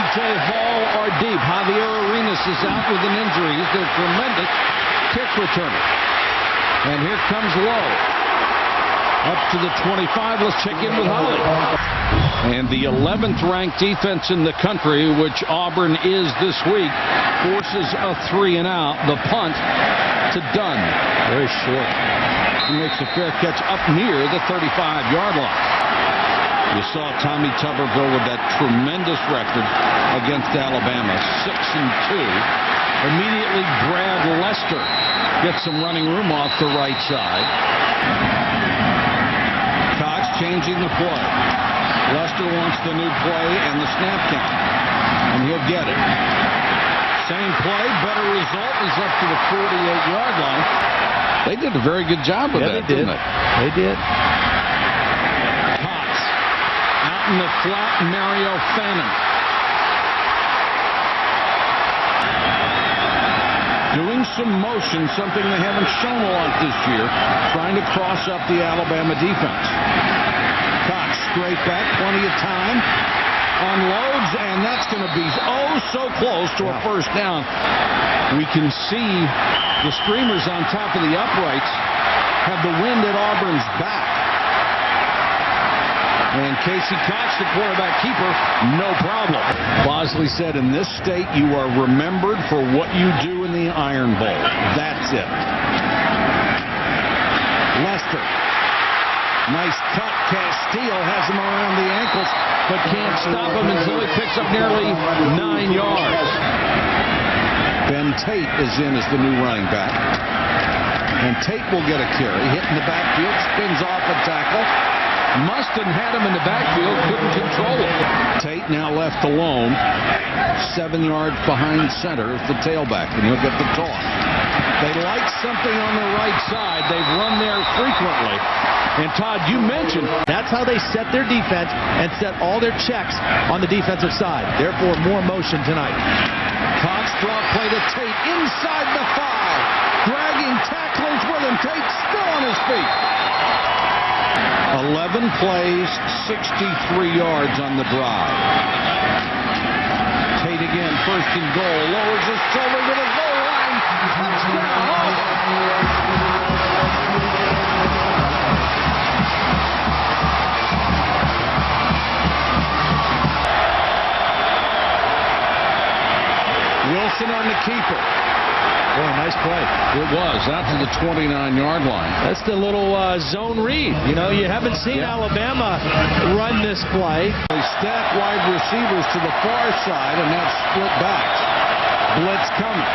T.J. Hall are deep. Javier Arenas is out with an injury. He's their tremendous kick returner. And here comes Lowe. Up to the 25. Let's check in with Holly. And the 11th ranked defense in the country, which Auburn is this week, forces a 3 and out. The punt to Dunn. Very short. He makes a fair catch up near the 35-yard line. You saw Tommy Tuberville with that tremendous record against Alabama, 6-2. Immediately Brad Lester gets some running room off the right side. Cox changing the play. Lester wants the new play and the snap count, and he'll get it. Same play, better result, is up to the 48-yard line. They did a very good job with that, didn't they? They did. In the flat, Mario Fannin. Doing some motion, something they haven't shown a lot this year, trying to cross up the Alabama defense. Cox straight back, plenty of time, unloads, and that's going to be oh so close to a first down. We can see the streamers on top of the uprights have the wind at Auburn's back. And Casey Cox, the quarterback keeper, no problem. Bosley said, in this state, you are remembered for what you do in the Iron Bowl. That's it. Lester. Nice cut. Castile has him around the ankles, but can't stop him until he picks up nearly 9 yards. Ben Tate is in as the new running back. And Tate will get a carry. Hit in the backfield, spins off a tackle. Mustin had him in the backfield, couldn't control it. Tate now left alone, 7 yards behind center is the tailback, and he'll get the toss. They like something on the right side. They've run there frequently. And Todd, you mentioned that's how they set their defense and set all their checks on the defensive side. Therefore, more motion tonight. Cox draw play to Tate inside the 5. Dragging tacklers with him. Tate still on his feet. 11 plays, 63 yards on the drive. Tate again, first and goal. Lowers his shoulder to the goal line. Touchdown. Wilson on the keeper. Boy, nice play. It was, out to the 29-yard line. That's the little zone read. You know, you haven't seen Alabama run this play. They stack wide receivers to the far side, and that's split backs. Blitz coming.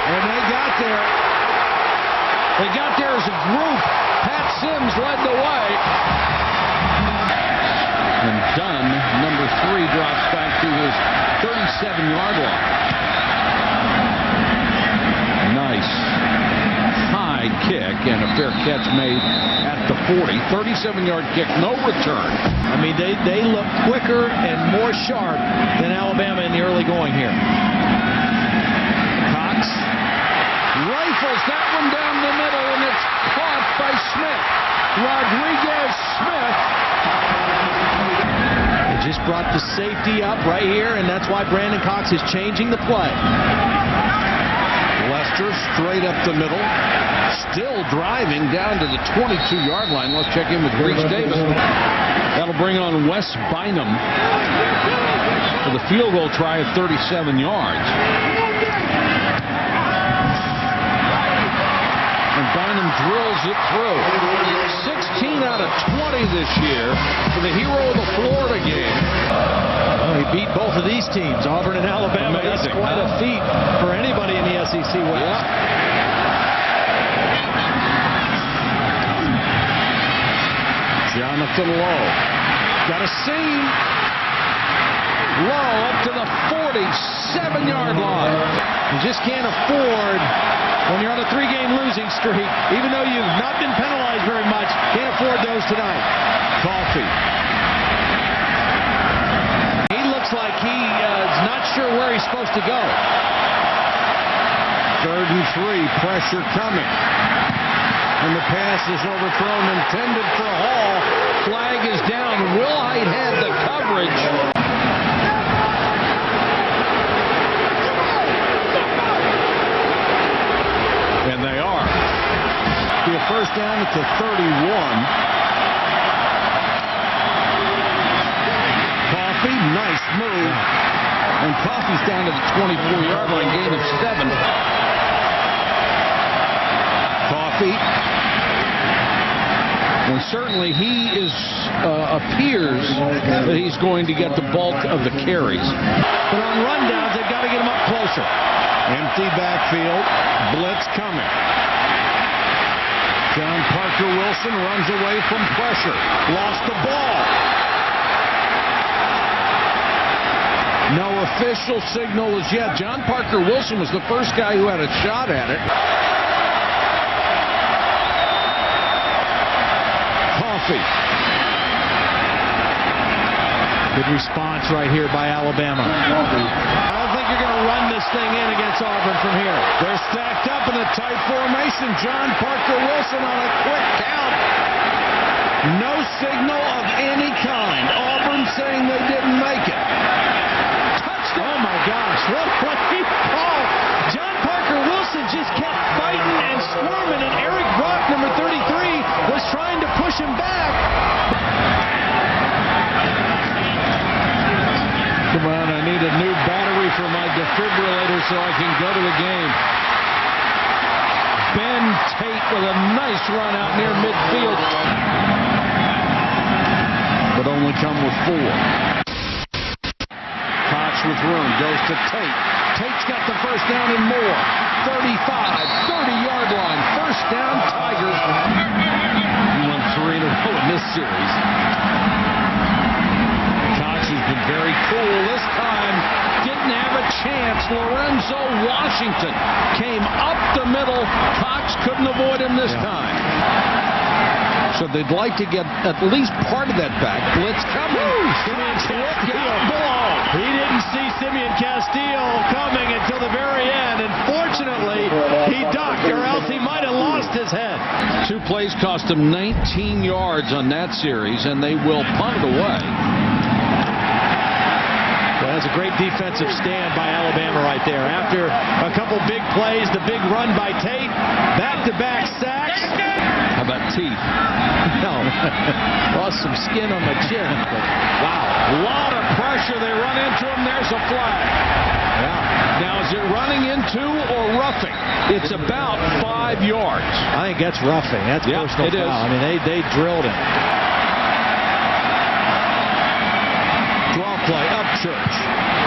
And they got there. They got there as a group. Pat Sims led the way. And Dunn, number 3, drops back to his 37-yard line. Nice high kick and a fair catch made at the 40. 37-yard kick, no return. I mean, they look quicker and more sharp than Alabama in the early going here. Cox rifles that one down the middle, and it's caught by Smith. Rodriguez Smith. They just brought the safety up right here, and that's why Brandon Cox is changing the play. Lester straight up the middle, still driving down to the 22-yard line. Let's check in with Reese Davis. That'll bring on Wes Bynum for the field goal try of 37 yards. And Bynum drills it through. 16 out of 20 this year for the hero of the Florida game. Well, he beat both of these teams, Auburn and Alabama. Amazing. That's quite a feat for anybody in the SEC West. Yeah. Jonathan Lowe. Got a seam. Lowe up to the 47-yard line. You just can't afford, when you're on a 3-game losing streak, even though you've not been penalized very much, can't afford those tonight. Coffee. He looks like he is not sure where he's supposed to go. 3rd and 3, pressure coming. And the pass is overthrown, intended for Hall. Flag is down. Wilhite had the coverage. first down at the 31. Coffee, nice move. And Coffey's down to the 24-yard line, gain of 7. Coffey. And certainly he appears that he's going to get the bulk of the carries. But on rundowns, they've got to get him up closer. Empty backfield, blitz coming. John Parker Wilson runs away from pressure. Lost the ball. No official signal as yet. John Parker Wilson was the first guy who had a shot at it. Coffee. Good response right here by Alabama. I don't think you're going to run this thing in against Auburn from here. They're stacked up in a tight formation. John Parker Wilson on a quick count. No signal of any kind. Auburn saying they didn't make it. Touchdown. Oh my gosh, what a call. John Parker Wilson just kept fighting and squirming, and Eric Brock, number 33, was trying to push him back. Come on, I need a new battery for my defibrillator so I can go to the game. Ben Tate with a nice run out near midfield. But only come with 4. Cox with room, goes to Tate. Tate's got the first down and more. 35, 30-yard line. First down, Tigers. He won 3 in a row in this series. Cox has been very cool this time. Didn't have a chance. Lorenzo Washington came up the middle. Cox couldn't avoid him this time. So they'd like to get at least part of that back. Blitz coming. Look out below. He didn't see Simeon Castillo coming until the very end, and fortunately, he ducked, or else he might have lost his head. 2 plays cost him 19 yards on that series, and they will punt it away. Well, that's a great defensive stand by Alabama right there. After a couple big plays, the big run by Tate, back-to-back sacks. How about teeth? No. Lost some skin on my chin. But wow. A lot of pressure. They run into him. There's a flag. Yeah. Now, is it running into or roughing? It's about 5 yards. I think that's roughing. That's personal it foul. is. I mean, they drilled him. Draw play, Upchurch.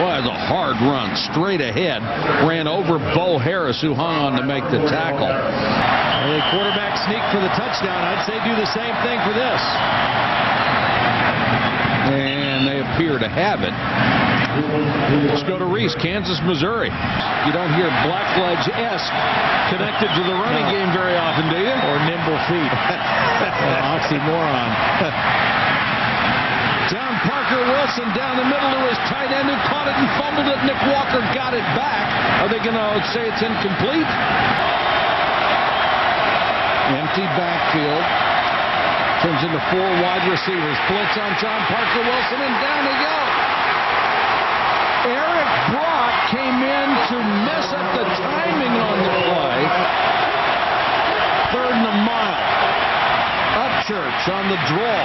Well, it's a hard run, straight ahead. Ran over Bo Harris, who hung on to make the tackle. The quarterback sneak for the touchdown. I'd say do the same thing for this. And they appear to have it. Let's go to Reese, Kansas, Missouri. You don't hear Blackledge-esque connected to the running game very often, do you? Or nimble feet. Oxymoron. John Parker Wilson down the middle to his tight end who caught it and fumbled it. Nick Walker got it back. Are they going to say it's incomplete? Empty backfield. Turns into 4 wide receivers. Blitz on John Parker Wilson, and down they go. Eric Brock came in to mess up the timing on the play. 3rd and a mile. Upchurch on the draw.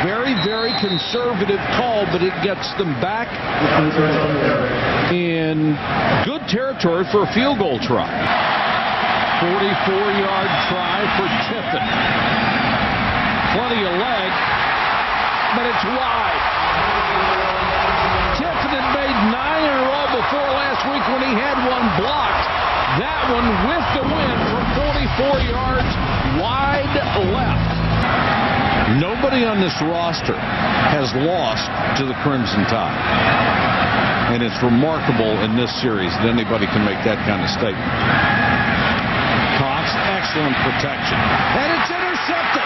Very, very conservative call, but it gets them back in good territory for a field goal try. 44-yard try for Tiffin. Plenty of leg, but it's wide. Tiffin had made 9 in a row before last week when he had one blocked. That one with the win from 44 yards wide left. Nobody on this roster has lost to the Crimson Tide. And it's remarkable in this series that anybody can make that kind of statement. Cox, excellent protection. And it's intercepted.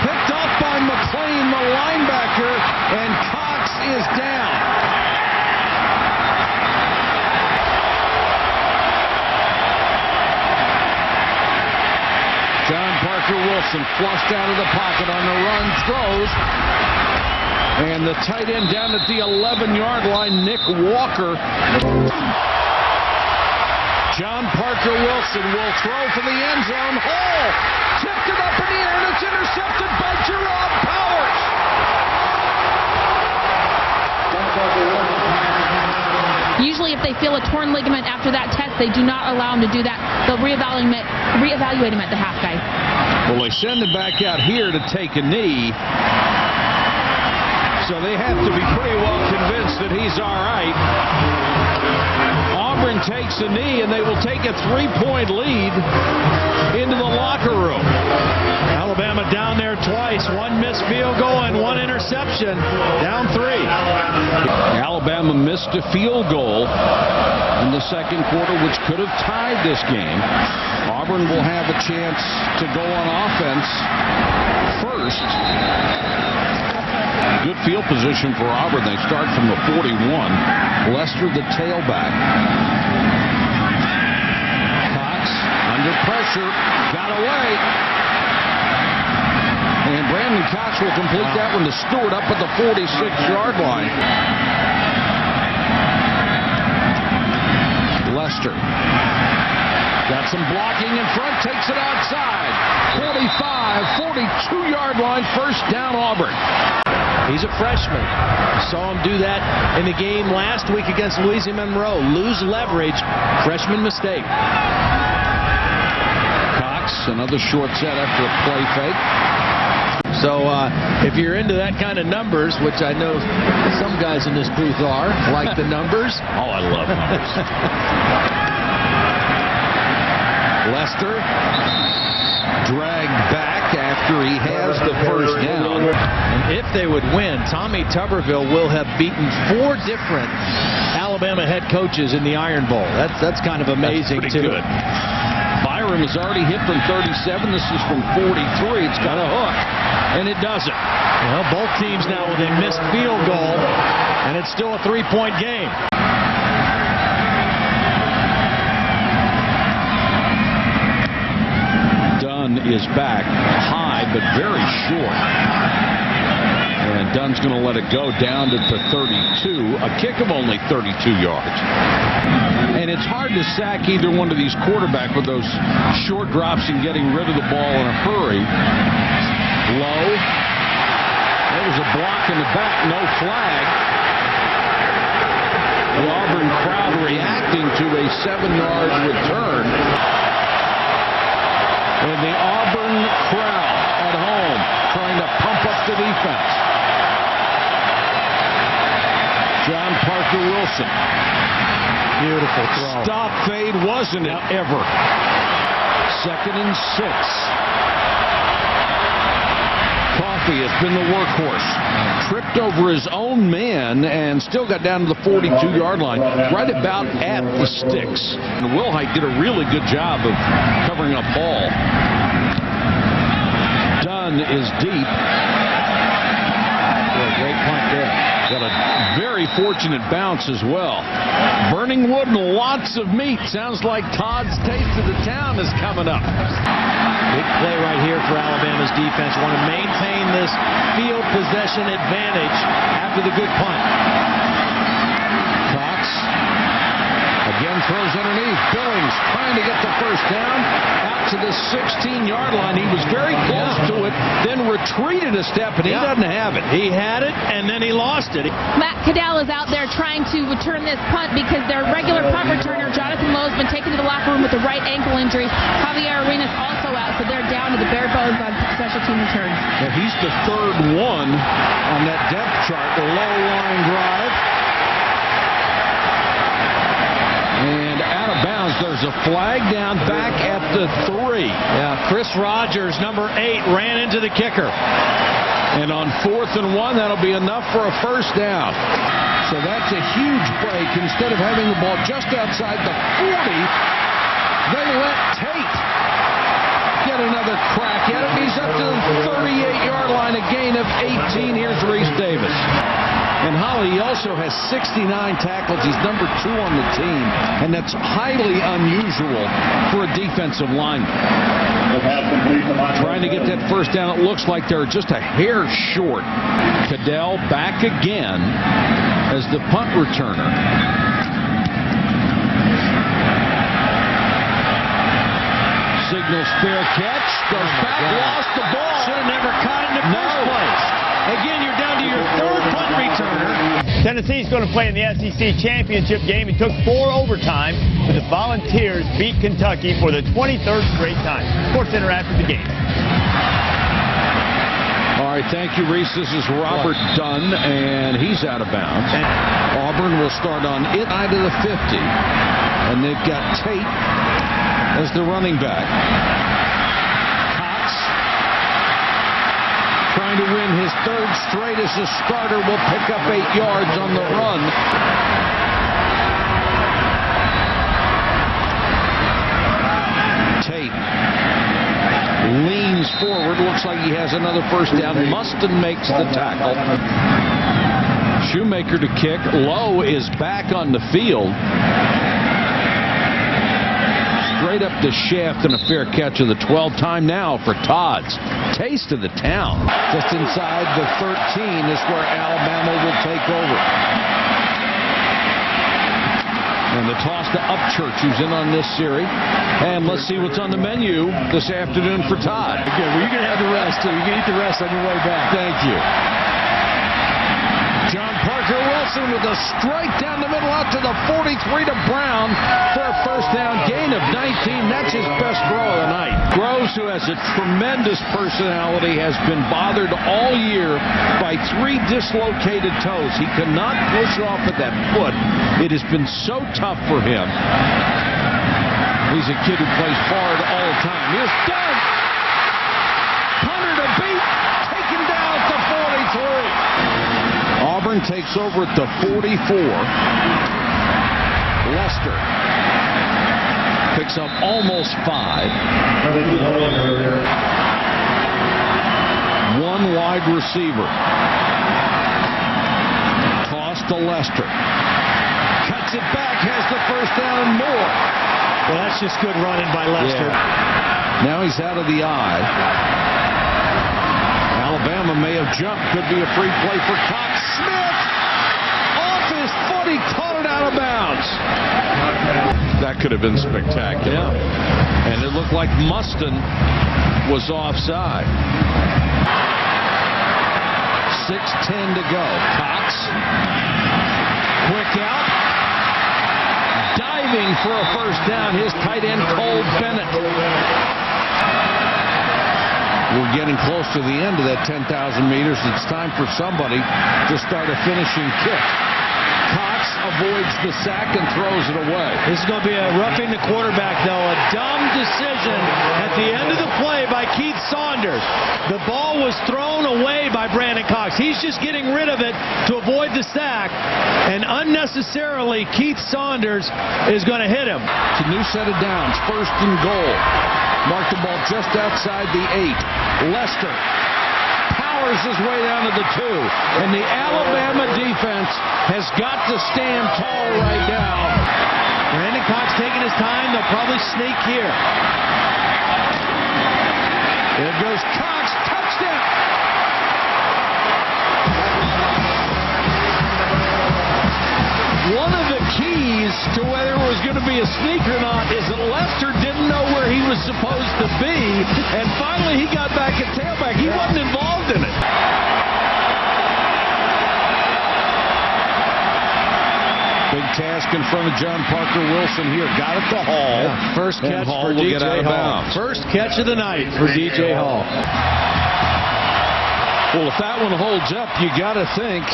Picked up by McLean, the linebacker, and Cox is down. John Parker Wilson flushed out of the pocket on the run, throws. And the tight end down at the 11-yard line, Nick Walker. John Parker Wilson will throw for the end zone. Hall tipped it up in the air, and it's intercepted by Jerome Powers. Usually if they feel a torn ligament after that test, they do not allow them to do that. They'll reevaluate him at the half, guys. Well, they send him back out here to take a knee. So they have to be pretty well convinced that he's all right. Auburn takes a knee, and they will take a 3-point lead into the locker room. Alabama down there twice. One missed field goal and one interception. Down 3. Alabama missed a field goal in the second quarter, which could have tied this game. Auburn will have a chance to go on offense first. Good field position for Auburn. They start from the 41. Lester, the tailback. Cox under pressure. Got away. And Brandon Cox will complete that one to Stewart up at the 46-yard line. Lester. Got some blocking in front. Takes it outside. 45, 42-yard line. First down, Auburn. He's a freshman. Saw him do that in the game last week against Louisiana Monroe. Lose leverage. Freshman mistake. Cox, another short set after a play fake. So if you're into that kind of numbers, which I know some guys in this booth are, like the numbers. Oh, I love numbers. Lester dragged back after he has the first down. And if they would win, Tommy Tuberville will have beaten 4 different Alabama head coaches in the Iron Bowl. That's kind of amazing, That's too. Good. Byram has already hit from 37. This is from 43. It's got a hook, and it doesn't. Well, both teams now with a missed field goal, and it's still a 3-point game. Dunn is back high, but very short. And Dunn's going to let it go down to the 32. A kick of only 32 yards. And it's hard to sack either one of these quarterbacks with those short drops and getting rid of the ball in a hurry. Low. There was a block in the back, no flag. The Auburn crowd reacting to a 7-yard return. And the Auburn crowd at home trying to pump up the defense. John Parker Wilson. Beautiful throw. Stop fade, wasn't it ever? 2nd and 6. Coffee has been the workhorse. Tripped over his own man and still got down to the 42-yard line, right about at the sticks. And Wilhite did a really good job of covering up ball. Dunn is deep. Great punt there. Got a very fortunate bounce as well. Burning wood and lots of meat. Sounds like Todd's Taste of the Town is coming up. Big play right here for Alabama's defense. Want to maintain this field possession advantage after the good punt. Cox again throws underneath. Billings trying to get the first down. Out to the 16-yard line. He was very close to it, then retreated a step, and he doesn't have it. He had it, and then he lost it. Matt Caddell is out there trying to return this punt because their regular punt returner, Jonathan Lowe, has been taken to the locker room with a right ankle injury. Javier Arenas also out, so they're down to the bare bones on special team returns. Now he's the 3rd one on that depth chart, the low line drive. And out of bounds, there's a flag down back at the 3. Yeah, Chris Rogers, number 8, ran into the kicker. And on 4th and 1, that'll be enough for a first down. So that's a huge break. Instead of having the ball just outside the 40, they let Tate get another crack at it. He's up to the 38-yard line, a gain of 18. Here's Reese Davis. And Holly also has 69 tackles. He's number 2 on the team, and that's highly unusual for a defensive lineman. Trying to get that first down. It looks like they're just a hair short. Caddell back again as the punt returner. Almost fair catch. Goes back, lost the ball. Should have never caught it in the first place. Again, you're down to your third punt returner. Tennessee's going to play in the SEC championship game. It took 4 overtime, but the Volunteers beat Kentucky for the 23rd straight time. Sports Center after the game. All right, thank you, Reese. This is Robert Dunn, and he's out of bounds. Auburn will start on its side of the 50, and they've got Tate as the running back. Cox, trying to win his 3rd straight as a starter, will pick up 8 yards on the run. Tate leans forward, looks like he has another first down. Mustin makes the tackle. Shoemaker to kick. Lowe is back on the field. Straight up the shaft and a fair catch of the 12. Time now for Todd's. Taste of the town. Just inside the 13 is where Alabama will take over. And the toss to Upchurch, who's in on this series. And let's see what's on the menu this afternoon for Todd. Okay, well, you're going to have the rest, too. You can eat the rest on your way back. Thank you. John Parker Wilson with a strike down the middle out to the 43 to Brown for a first down gain of 19. That's his best throw of the night. Groves, who has a tremendous personality, has been bothered all year by 3 dislocated toes. He cannot push off of that foot. It has been so tough for him. He's a kid who plays hard all the time. Here's Dunn. Punter to beat. Taken down at the 43. Auburn takes over at the 44. Lester picks up almost 5. 1 wide receiver. Toss to Lester. Cuts it back, has the first down and more. Well, that's just good running by Lester. Yeah. Now he's out of the eye. Alabama may have jumped. Could be a free play for Cox. Smith! Off his foot, he caught it out of bounds. That could have been spectacular. Yeah. And it looked like Mustin was offside. 6:10 to go. Cox. Quick out. Diving for a first down. His tight end, Cole Bennett. We're getting close to the end of that 10,000 meters. It's time for somebody to start a finishing kick. Cox avoids the sack and throws it away. This is going to be a roughing the quarterback, though. A dumb decision at the end of the play by Keith Saunders. The ball was thrown away by Brandon Cox. He's just getting rid of it to avoid the sack. And unnecessarily, Keith Saunders is going to hit him. It's a new set of downs. 1st and goal. Marked the ball just outside the 8. Lester powers his way down to the 2. And the Alabama defense has got to stand tall right now. Brandon Cox taking his time. They'll probably sneak here. There goes Cox. Touchdown. One of the keys to whether it was going to be a sneak or not is that Lester didn't know where he was supposed to be, and finally he got back at tailback. He wasn't involved in it. Big task in front of John Parker Wilson here. Got it to Hall. Yeah, first catch Hall for DJ Hall. First catch of the night for DJ Hall. Well, if that one holds up, you got to think,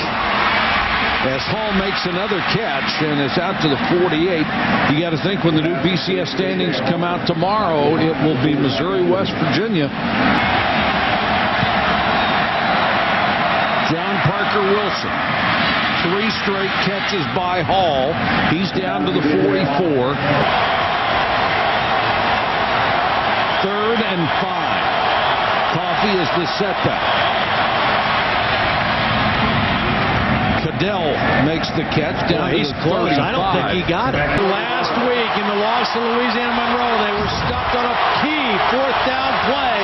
as Hall makes another catch and is out to the 48, you got to think when the new BCS standings come out tomorrow, it will be Missouri, West Virginia. John Parker Wilson. 3 straight catches by Hall. He's down to the 44. 3rd and 5. Coffee is the setback. Cadell makes the catch down. He's close. I don't think he got it. Last week in the loss to Louisiana Monroe, they were stopped on a key 4th down play.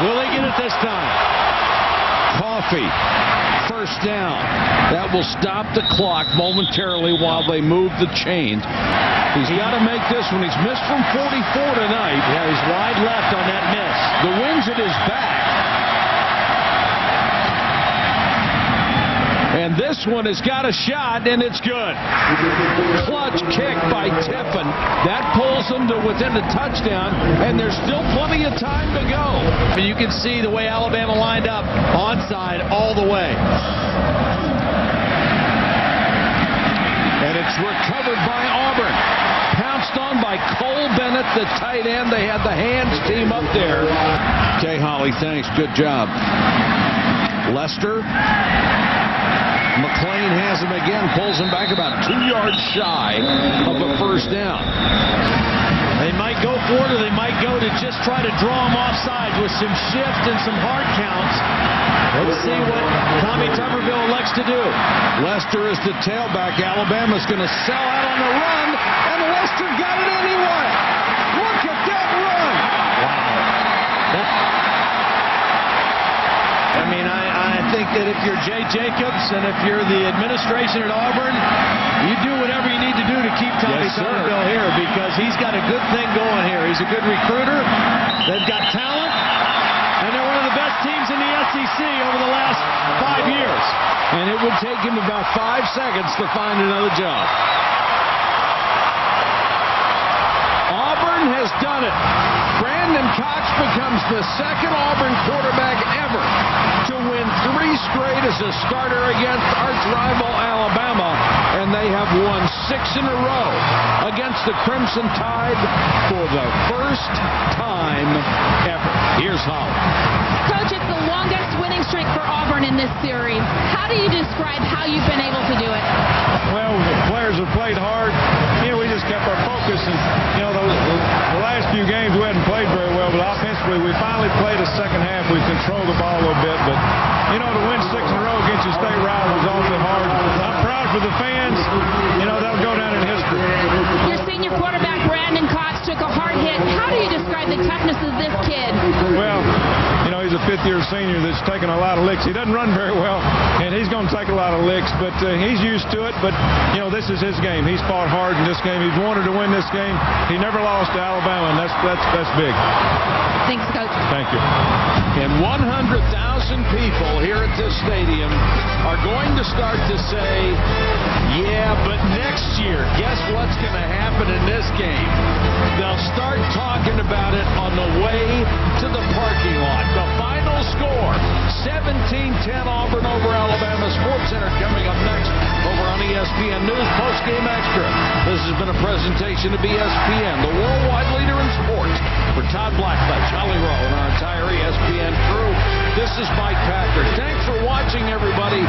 Will they get it this time? Coffee, first down. That will stop the clock momentarily while they move the chains. He's got to make this one. He's missed from 44 tonight. Yeah, he's wide left on that miss. The wind's at his back. And this one has got a shot, and it's good. Clutch kick by Tiffin. That pulls them to within a touchdown, and there's still plenty of time to go. And you can see the way Alabama lined up, onside all the way. And it's recovered by Auburn. Pounced on by Cole Bennett, the tight end. They had the hands team up there. Okay, Holly, thanks. Good job. Lester. McClain has him again, pulls him back about 2 yards shy of a first down. They might go for it, or they might go to just try to draw him offside with some shift and some hard counts. Let's see what Tommy Tuberville elects to do. Lester is the tailback. Alabama's going to sell out on the run, and Lester got it anyway. Look at that run. I mean, I think that if you're Jay Jacobs and if you're the administration at Auburn, you do whatever you need to do to keep Tommy Tuberville here, because he's got a good thing going here. He's a good recruiter. They've got talent, and they're one of the best teams in the SEC over the last 5 years. And it would take him about 5 seconds to find another job. Auburn has done it. Brandon Cox becomes the second Auburn quarterback ever to win 3 straight as a starter against arch rival Alabama, and they have won 6 in a row against the Crimson Tide for the first time ever. Here's Holly. Coach, it's the longest winning streak for Auburn in this series. How do you describe how you've been able to do it? Well, the players have played hard. We just kept our focus, and the last few games we hadn't played very well, but offensively we finally played a second half. We controlled the ball a little bit, but to win 6 in a row against your state rival was awfully hard. I'm proud for the fans. That'll go down in history. Your senior quarterback Brandon Cox took a hard hit. How do you describe the toughness of this kid? Well, he's a 5th-year senior that's taken a lot of licks. He doesn't run very well, and he's going to take a lot of licks, but he's used to it. But this is his game. He's fought hard in this game. He's wanted to win this game. He never lost to Alabama, and that's big. Thanks, Coach. Thank you. And 100,000 people here at this stadium are going to start to say, yeah, but next year, guess what's going to happen in this game? They'll start talking about it on the way to the parking lot. The final score, 17-10 Auburn over Alabama. Sports Center coming up next over on ESPN News Postgame Extra. This has been a presentation of ESPN, the worldwide leader in sports. For Todd Blackledge, Holly Rowe, and our entire ESPN crew, this is Mike Packer. Thanks for watching, everybody.